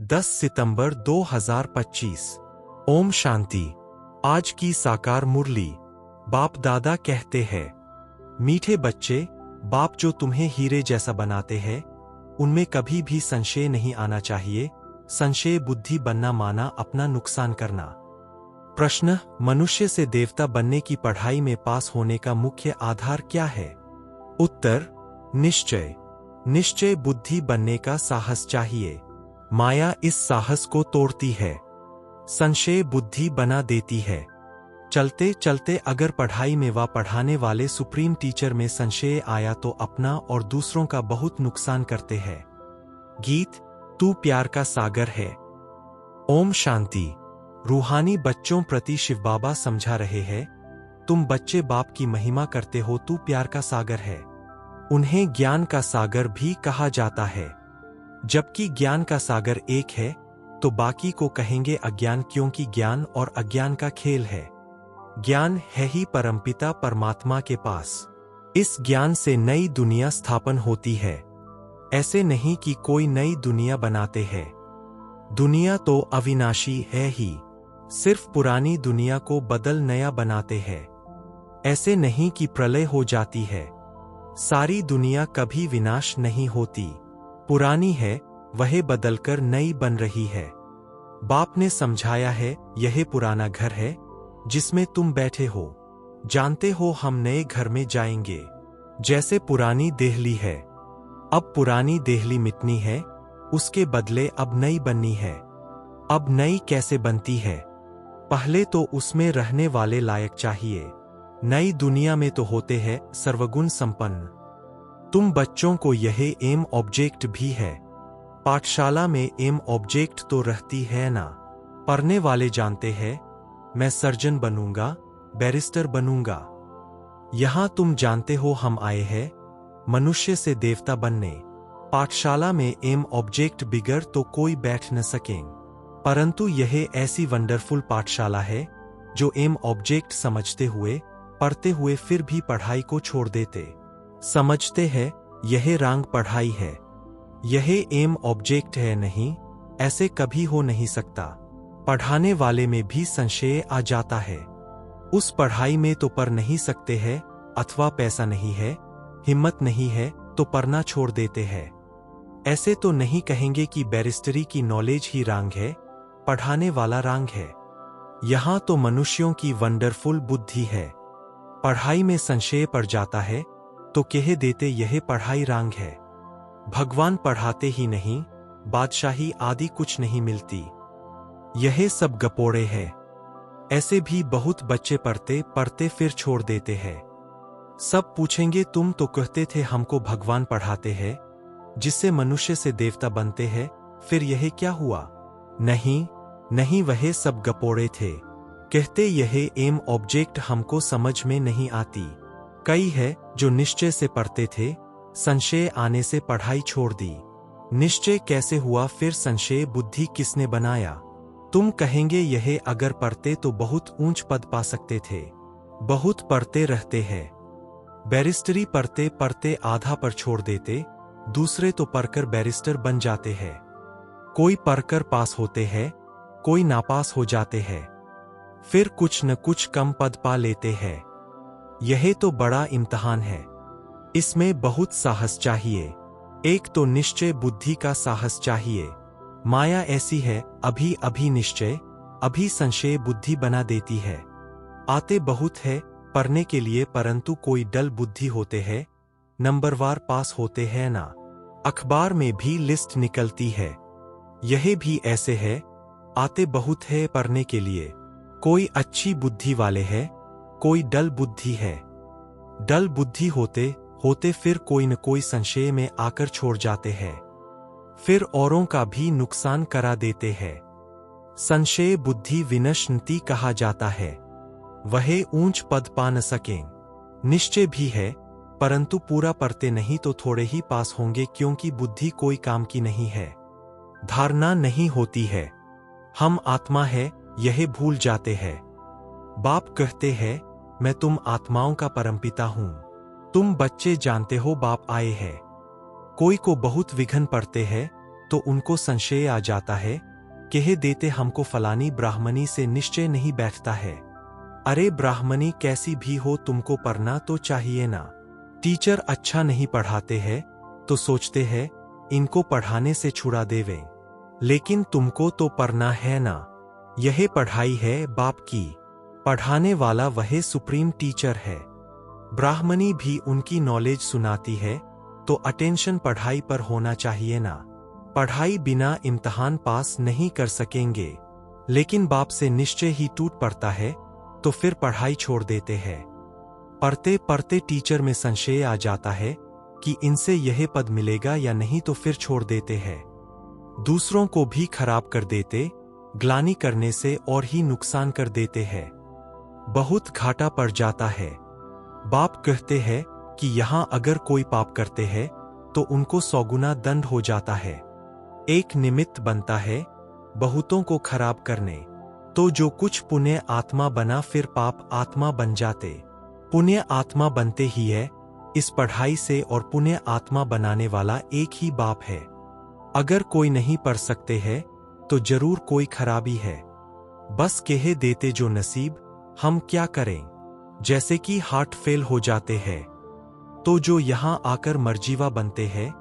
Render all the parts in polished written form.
10 सितंबर 2025। ओम शांति। आज की साकार मुरली। बाप दादा कहते हैं, मीठे बच्चे, बाप जो तुम्हें हीरे जैसा बनाते हैं उनमें कभी भी संशय नहीं आना चाहिए। संशय बुद्धि बनना माना अपना नुकसान करना। प्रश्न, मनुष्य से देवता बनने की पढ़ाई में पास होने का मुख्य आधार क्या है? उत्तर, निश्चय। निश्चय बुद्धि बनने का साहस चाहिए। माया इस साहस को तोड़ती है। संशय बुद्धि बना देती है। चलते चलते अगर पढ़ाई में व पढ़ाने वाले सुप्रीम टीचर में संशय आया तो अपना और दूसरों का बहुत नुकसान करते हैं। गीत, तू प्यार का सागर है। ओम शांति। रूहानी बच्चों प्रति शिव बाबा समझा रहे हैं, तुम बच्चे बाप की महिमा करते हो, तू प्यार का सागर है। उन्हें ज्ञान का सागर भी कहा जाता है। जबकि ज्ञान का सागर एक है तो बाकी को कहेंगे अज्ञान, क्योंकि ज्ञान और अज्ञान का खेल है। ज्ञान है ही परमपिता परमात्मा के पास। इस ज्ञान से नई दुनिया स्थापन होती है। ऐसे नहीं कि कोई नई दुनिया बनाते हैं। दुनिया तो अविनाशी है ही, सिर्फ पुरानी दुनिया को बदल नया बनाते हैं। ऐसे नहीं कि प्रलय हो जाती है। सारी दुनिया कभी विनाश नहीं होती। पुरानी है, वह बदलकर नई बन रही है। बाप ने समझाया है, यह पुराना घर है जिसमें तुम बैठे हो। जानते हो हम नए घर में जाएंगे। जैसे पुरानी देहली है, अब पुरानी देहली मिटनी है, उसके बदले अब नई बननी है। अब नई कैसे बनती है? पहले तो उसमें रहने वाले लायक चाहिए। नई दुनिया में तो होते हैं सर्वगुण संपन्न। तुम बच्चों को यह एम ऑब्जेक्ट भी है। पाठशाला में एम ऑब्जेक्ट तो रहती है ना। पढ़ने वाले जानते हैं, मैं सर्जन बनूंगा, बैरिस्टर बनूंगा। यहां तुम जानते हो हम आए हैं मनुष्य से देवता बनने। पाठशाला में एम ऑब्जेक्ट बिगर तो कोई बैठ न सकें। परंतु यह ऐसी वंडरफुल पाठशाला है जो एम ऑब्जेक्ट समझते हुए, पढ़ते हुए फिर भी पढ़ाई को छोड़ देते। समझते हैं यह रंग पढ़ाई है, यह एम ऑब्जेक्ट है नहीं, ऐसे कभी हो नहीं सकता। पढ़ाने वाले में भी संशय आ जाता है। उस पढ़ाई में तो पढ़ नहीं सकते हैं, अथवा पैसा नहीं है, हिम्मत नहीं है तो पढ़ना छोड़ देते हैं। ऐसे तो नहीं कहेंगे कि बैरिस्टरी की नॉलेज ही रंग है, पढ़ाने वाला रंग है। यहां तो मनुष्यों की वंडरफुल बुद्धि है। पढ़ाई में संशय पड़ जाता है तो कह देते यह पढ़ाई रंग है। भगवान पढ़ाते ही नहीं, बादशाही आदि कुछ नहीं मिलती। यह सब गपोड़े है। ऐसे भी बहुत बच्चे पढ़ते पढ़ते फिर छोड़ देते हैं। सब पूछेंगे तुम तो कहते थे हमको भगवान पढ़ाते हैं जिससे मनुष्य से देवता बनते हैं, फिर यह क्या हुआ? नहीं नहीं, वह सब गपोड़े थे। कहते यह एम ऑब्जेक्ट हमको समझ में नहीं आती। कई है जो निश्चय से पढ़ते थे, संशय आने से पढ़ाई छोड़ दी। निश्चय कैसे हुआ फिर संशय बुद्धि किसने बनाया? तुम कहेंगे यह अगर पढ़ते तो बहुत ऊंच पद पा सकते थे। बहुत पढ़ते रहते हैं। बैरिस्टरी पढ़ते पढ़ते आधा पर छोड़ देते, दूसरे तो पढ़कर बैरिस्टर बन जाते हैं। कोई पढ़कर पास होते हैं, कोई नापास हो जाते हैं, फिर कुछ न कुछ कम पद पा लेते हैं। यह तो बड़ा इम्तिहान है। इसमें बहुत साहस चाहिए। एक तो निश्चय बुद्धि का साहस चाहिए। माया ऐसी है, अभी अभी निश्चय, अभी संशय बुद्धि बना देती है। आते बहुत है पढ़ने के लिए, परंतु कोई डल बुद्धि होते हैं, नंबरवार पास होते हैं ना। अखबार में भी लिस्ट निकलती है। यह भी ऐसे है, आते बहुत है पढ़ने के लिए। कोई अच्छी बुद्धि वाले है, कोई डल बुद्धि है। डल बुद्धि होते होते फिर कोई न कोई संशय में आकर छोड़ जाते हैं, फिर औरों का भी नुकसान करा देते हैं। संशय बुद्धि विनश्यति कहा जाता है। वह ऊंच पद पा न सकें। निश्चय भी है, परंतु पूरा पढ़ते नहीं तो थोड़े ही पास होंगे, क्योंकि बुद्धि कोई काम की नहीं है। धारणा नहीं होती है। हम आत्मा है यह भूल जाते हैं। बाप कहते हैं, मैं तुम आत्माओं का परमपिता हूं। तुम बच्चे जानते हो बाप आए हैं। कोई को बहुत विघ्न पड़ते हैं तो उनको संशय आ जाता है, कह देते हमको फलानी ब्राह्मणी से निश्चय नहीं बैठता है। अरे ब्राह्मणी कैसी भी हो तुमको पढ़ना तो चाहिए ना। टीचर अच्छा नहीं पढ़ाते हैं तो सोचते हैं इनको पढ़ाने से छुड़ा देवें, लेकिन तुमको तो पढ़ना है ना। यह पढ़ाई है बाप की, पढ़ाने वाला वह सुप्रीम टीचर है। ब्राह्मणी भी उनकी नॉलेज सुनाती है तो अटेंशन पढ़ाई पर होना चाहिए ना। पढ़ाई बिना इम्तिहान पास नहीं कर सकेंगे, लेकिन बाप से निश्चय ही टूट पड़ता है तो फिर पढ़ाई छोड़ देते हैं। पढ़ते पढ़ते टीचर में संशय आ जाता है कि इनसे यह पद मिलेगा या नहीं, तो फिर छोड़ देते हैं। दूसरों को भी खराब कर देते, ग्लानि करने से और ही नुकसान कर देते हैं। बहुत घाटा पड़ जाता है। बाप कहते हैं कि यहां अगर कोई पाप करते हैं तो उनको 100 गुना दंड हो जाता है। एक निमित्त बनता है बहुतों को खराब करने, तो जो कुछ पुण्य आत्मा बना फिर पाप आत्मा बन जाते। पुण्य आत्मा बनते ही है इस पढ़ाई से, और पुण्य आत्मा बनाने वाला एक ही बाप है। अगर कोई नहीं पढ़ सकते हैं तो जरूर कोई खराबी है। बस कह देते जो नसीब, हम क्या करें। जैसे कि हार्ट फेल हो जाते हैं तो जो यहां आकर मरजीवा बनते हैं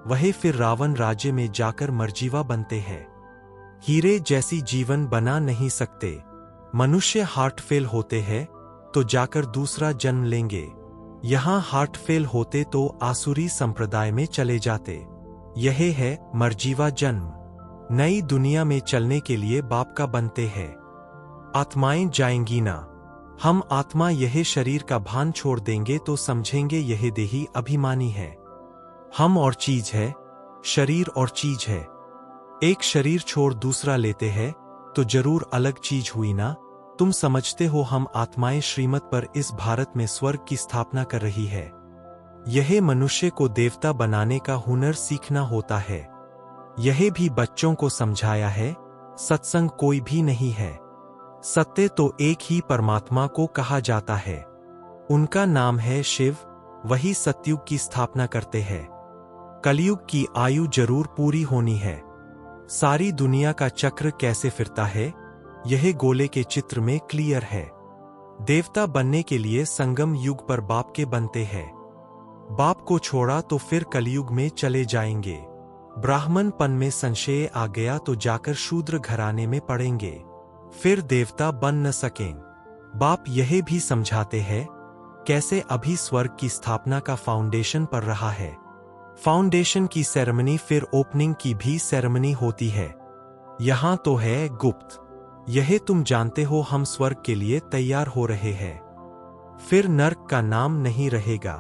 वही फिर रावण राज्य में जाकर मरजीवा बनते हैं। हीरे जैसी जीवन बना नहीं सकते। मनुष्य हार्ट फेल होते हैं तो जाकर दूसरा जन्म लेंगे। यहां हार्ट फेल होते तो आसुरी संप्रदाय में चले जाते। यह है मरजीवा जन्म। नई दुनिया में चलने के लिए बाप का बनते हैं। आत्माएं जाएंगी ना। हम आत्मा यह शरीर का भान छोड़ देंगे तो समझेंगे यह देही अभिमानी है। हम और चीज है, शरीर और चीज है। एक शरीर छोड़ दूसरा लेते हैं तो जरूर अलग चीज हुई ना। तुम समझते हो हम आत्माएं श्रीमत पर इस भारत में स्वर्ग की स्थापना कर रही है। यह मनुष्य को देवता बनाने का हुनर सीखना होता है। यह भी बच्चों को समझाया है। सत्संग कोई भी नहीं है। सत्य तो एक ही परमात्मा को कहा जाता है। उनका नाम है शिव। वही सतयुग की स्थापना करते हैं। कलयुग की आयु जरूर पूरी होनी है। सारी दुनिया का चक्र कैसे फिरता है यह गोले के चित्र में क्लियर है। देवता बनने के लिए संगम युग पर बाप के बनते हैं। बाप को छोड़ा तो फिर कलयुग में चले जाएंगे। ब्राह्मणपन में संशय आ गया तो जाकर शूद्र घराने में पड़ेंगे, फिर देवता बन न सकें। बाप यह भी समझाते हैं कैसे अभी स्वर्ग की स्थापना का फाउंडेशन पड़ रहा है। फाउंडेशन की सेरेमनी फिर ओपनिंग की भी सेरेमनी होती है। यहां तो है गुप्त। यह तुम जानते हो हम स्वर्ग के लिए तैयार हो रहे हैं। फिर नर्क का नाम नहीं रहेगा।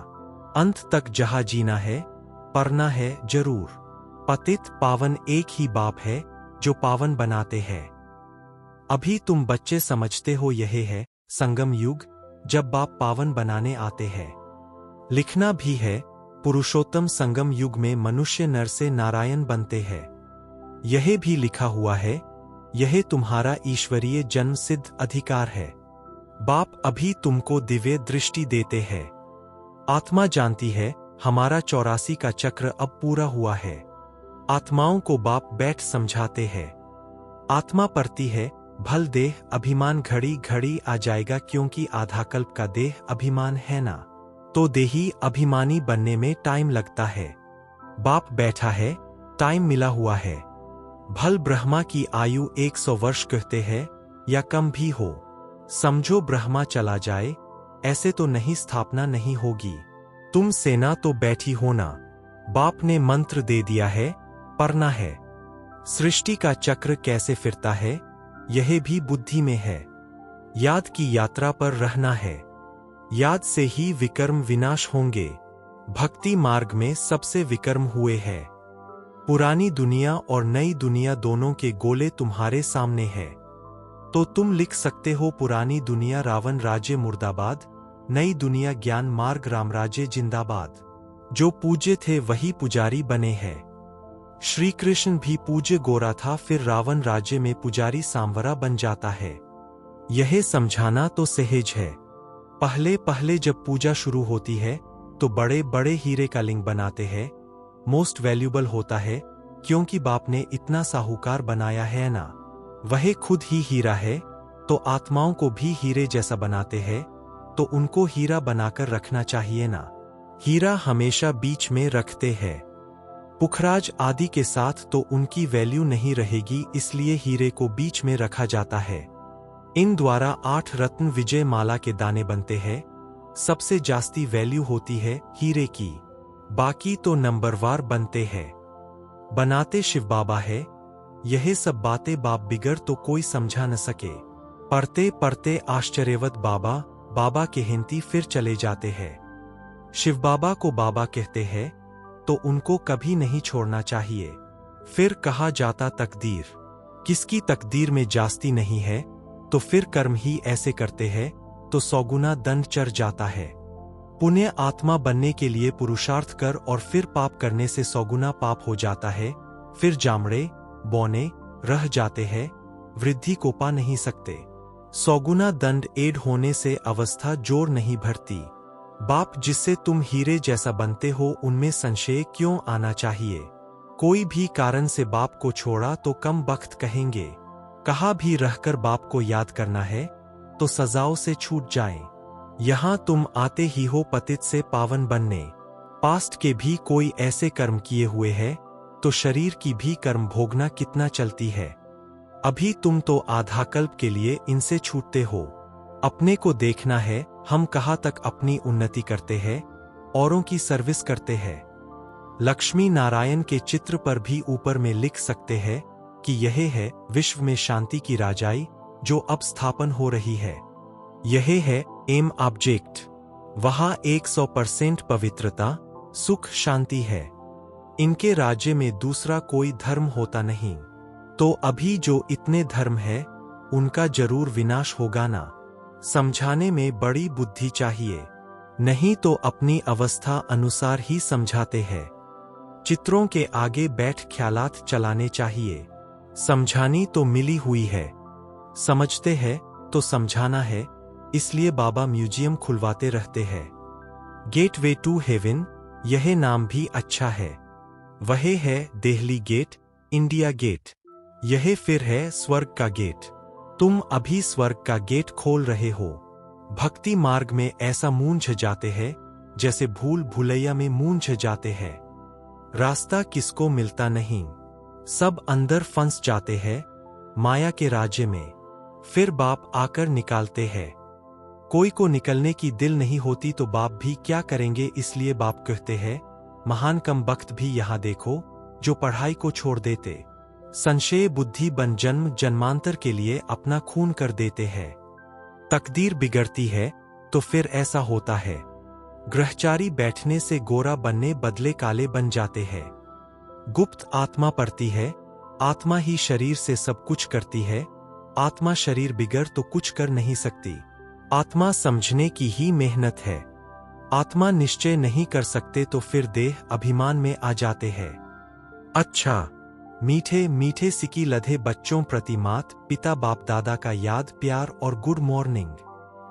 अंत तक जहां जीना है पढ़ना है जरूर। पतित पावन एक ही बाप है जो पावन बनाते हैं। अभी तुम बच्चे समझते हो यह है संगम युग, जब बाप पावन बनाने आते हैं। लिखना भी है पुरुषोत्तम संगम युग में मनुष्य नर से नारायण बनते हैं। यह भी लिखा हुआ है यह तुम्हारा ईश्वरीय जन्म सिद्ध अधिकार है। बाप अभी तुमको दिव्य दृष्टि देते हैं। आत्मा जानती है हमारा 84 का चक्र अब पूरा हुआ है। आत्माओं को बाप बैठ समझाते हैं। आत्मा पढ़ती है भल देह अभिमान घड़ी घड़ी आ जाएगा, क्योंकि आधा कल्प का देह अभिमान है ना, तो देही अभिमानी बनने में टाइम लगता है। बाप बैठा है, टाइम मिला हुआ है। भल ब्रह्मा की आयु 100 वर्ष कहते हैं या कम भी हो। समझो ब्रह्मा चला जाए ऐसे तो नहीं स्थापना नहीं होगी। तुम सेना तो बैठी हो ना। बाप ने मंत्र दे दिया है, पढ़ना है। सृष्टि का चक्र कैसे फिरता है यह भी बुद्धि में है। याद की यात्रा पर रहना है। याद से ही विकर्म विनाश होंगे। भक्ति मार्ग में सबसे विकर्म हुए हैं। पुरानी दुनिया और नई दुनिया दोनों के गोले तुम्हारे सामने है। तो तुम लिख सकते हो पुरानी दुनिया रावण राज्य मुर्दाबाद, नई दुनिया ज्ञान मार्ग रामराज्य जिंदाबाद। जो पूज्य थे वही पुजारी बने हैं। श्री कृष्ण भी पूज्य गोरा था, फिर रावण राज्य में पुजारी सांवरा बन जाता है। यह समझाना तो सहज है। पहले पहले जब पूजा शुरू होती है तो बड़े बड़े हीरे का लिंग बनाते हैं। मोस्ट वैल्यूबल होता है क्योंकि बाप ने इतना साहूकार बनाया है ना। वह खुद ही हीरा है, तो आत्माओं को भी हीरे जैसा बनाते हैं, तो उनको हीरा बनाकर रखना चाहिए ना। हीरा हमेशा बीच में रखते हैं। पुखराज आदि के साथ तो उनकी वैल्यू नहीं रहेगी, इसलिए हीरे को बीच में रखा जाता है। इन द्वारा 8 रत्न विजय माला के दाने बनते हैं। सबसे जास्ती वैल्यू होती है हीरे की, बाकी तो नंबरवार बनते हैं। बनाते शिव बाबा है। यह सब बातें बाप बिगर तो कोई समझा न सके। पढ़ते पढ़ते आश्चर्यवत बाबा बाबा कहती फिर चले जाते हैं। शिव बाबा को बाबा कहते हैं तो उनको कभी नहीं छोड़ना चाहिए। फिर कहा जाता तकदीर, किसकी तकदीर में जास्ती नहीं है, तो फिर कर्म ही ऐसे करते हैं तो 100 गुना दंड चढ़ जाता है। पुण्य आत्मा बनने के लिए पुरुषार्थ कर और फिर पाप करने से 100 गुना पाप हो जाता है। फिर जामड़े बौने रह जाते हैं, वृद्धि को पा नहीं सकते। 100 गुना दंड एड होने से अवस्था जोर नहीं भरती। बाप जिससे तुम हीरे जैसा बनते हो उनमें संशय क्यों आना चाहिए। कोई भी कारण से बाप को छोड़ा तो कम बख्त कहेंगे। कहा भी रहकर बाप को याद करना है तो सजाओं से छूट जाएं। यहां तुम आते ही हो पतित से पावन बनने। पास्ट के भी कोई ऐसे कर्म किए हुए हैं तो शरीर की भी कर्म भोगना कितना चलती है। अभी तुम तो आधा कल्प के लिए इनसे छूटते हो। अपने को देखना है, हम कहाँ तक अपनी उन्नति करते हैं, औरों की सर्विस करते हैं। लक्ष्मी नारायण के चित्र पर भी ऊपर में लिख सकते हैं कि यह है विश्व में शांति की राजाई जो अब स्थापन हो रही है। यह है एम ऑब्जेक्ट। वहां 100% पवित्रता सुख शांति है। इनके राज्य में दूसरा कोई धर्म होता नहीं। तो अभी जो इतने धर्म है उनका जरूर विनाश होगा ना। समझाने में बड़ी बुद्धि चाहिए, नहीं तो अपनी अवस्था अनुसार ही समझाते हैं। चित्रों के आगे बैठ ख्यालात चलाने चाहिए। समझानी तो मिली हुई है, समझते हैं तो समझाना है, इसलिए बाबा म्यूजियम खुलवाते रहते हैं। गेटवे टू हेवन, यह नाम भी अच्छा है। वह है दिल्ली गेट, इंडिया गेट। यह फिर है स्वर्ग का गेट। तुम अभी स्वर्ग का गेट खोल रहे हो। भक्ति मार्ग में ऐसा मूंझ जाते हैं जैसे भूल भुलैया में मूंझ जाते हैं। रास्ता किसको मिलता नहीं, सब अंदर फंस जाते हैं माया के राज्य में। फिर बाप आकर निकालते हैं। कोई को निकलने की दिल नहीं होती तो बाप भी क्या करेंगे, इसलिए बाप कहते हैं महान कम बख्त भी यहां देखो जो पढ़ाई को छोड़ देते। संशय बुद्धि बन जन्म जन्मांतर के लिए अपना खून कर देते हैं। तकदीर बिगड़ती है तो फिर ऐसा होता है। ग्रहचारी बैठने से गोरा बनने बदले काले बन जाते हैं। गुप्त आत्मा पड़ती है। आत्मा ही शरीर से सब कुछ करती है। आत्मा शरीर बिगड़ तो कुछ कर नहीं सकती। आत्मा समझने की ही मेहनत है। आत्मा निश्चय नहीं कर सकते तो फिर देह अभिमान में आ जाते हैं। अच्छा, मीठे मीठे सिकी लधे बच्चों प्रति मात पिता बाप दादा का याद प्यार और गुड मॉर्निंग।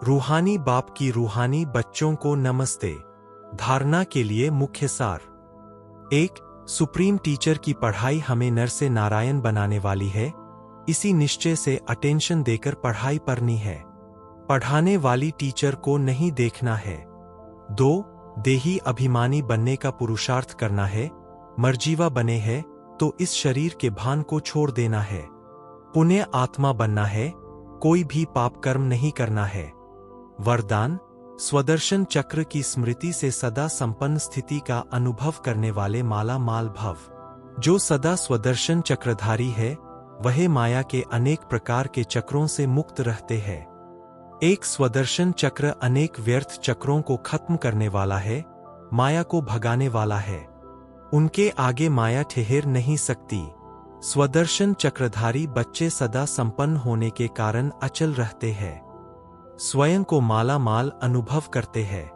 रूहानी बाप की रूहानी बच्चों को नमस्ते। धारणा के लिए मुख्य सार। 1. सुप्रीम टीचर की पढ़ाई हमें नर से नारायण बनाने वाली है। इसी निश्चय से अटेंशन देकर पढ़ाई पढ़नी है। पढ़ाने वाली टीचर को नहीं देखना है। 2. देही अभिमानी बनने का पुरुषार्थ करना है। मर्जीवा बने हैं तो इस शरीर के भान को छोड़ देना है। पुण्य आत्मा बनना है, कोई भी पाप कर्म नहीं करना है। वरदान, स्वदर्शन चक्र की स्मृति से सदा संपन्न स्थिति का अनुभव करने वाले माला माल भव। जो सदा स्वदर्शन चक्रधारी है वह माया के अनेक प्रकार के चक्रों से मुक्त रहते हैं। एक स्वदर्शन चक्र अनेक व्यर्थ चक्रों को खत्म करने वाला है, माया को भगाने वाला है। उनके आगे माया ठहर नहीं सकती। स्वदर्शन चक्रधारी बच्चे सदा संपन्न होने के कारण अचल रहते हैं। स्वयं को माला माल अनुभव करते हैं।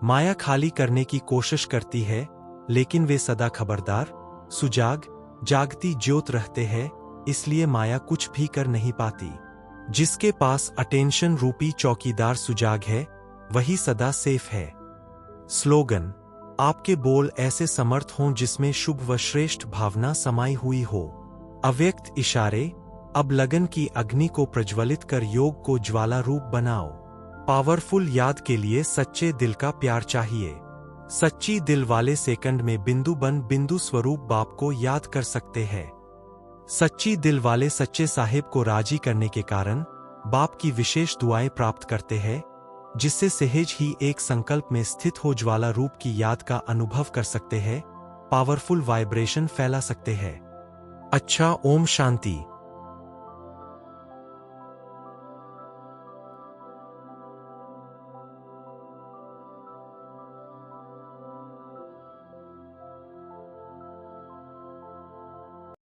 माया खाली करने की कोशिश करती है, लेकिन वे सदा खबरदार सुजाग जागती ज्योत रहते हैं, इसलिए माया कुछ भी कर नहीं पाती। जिसके पास अटेंशन रूपी चौकीदार सुजाग है वही सदा सेफ है। स्लोगन, आपके बोल ऐसे समर्थ हों जिसमें शुभ व श्रेष्ठ भावना समाई हुई हो। अव्यक्त इशारे, अब लगन की अग्नि को प्रज्वलित कर योग को ज्वाला रूप बनाओ। पावरफुल याद के लिए सच्चे दिल का प्यार चाहिए। सच्ची दिल वाले सेकंड में बिंदु बन बिंदु स्वरूप बाप को याद कर सकते हैं। सच्ची दिल वाले सच्चे साहिब को राजी करने के कारण बाप की विशेष दुआएं प्राप्त करते हैं, जिससे सहज ही एक संकल्प में स्थित हो ज्वाला रूप की याद का अनुभव कर सकते हैं, पावरफुल वाइब्रेशन फैला सकते हैं। अच्छा, ओम शांति।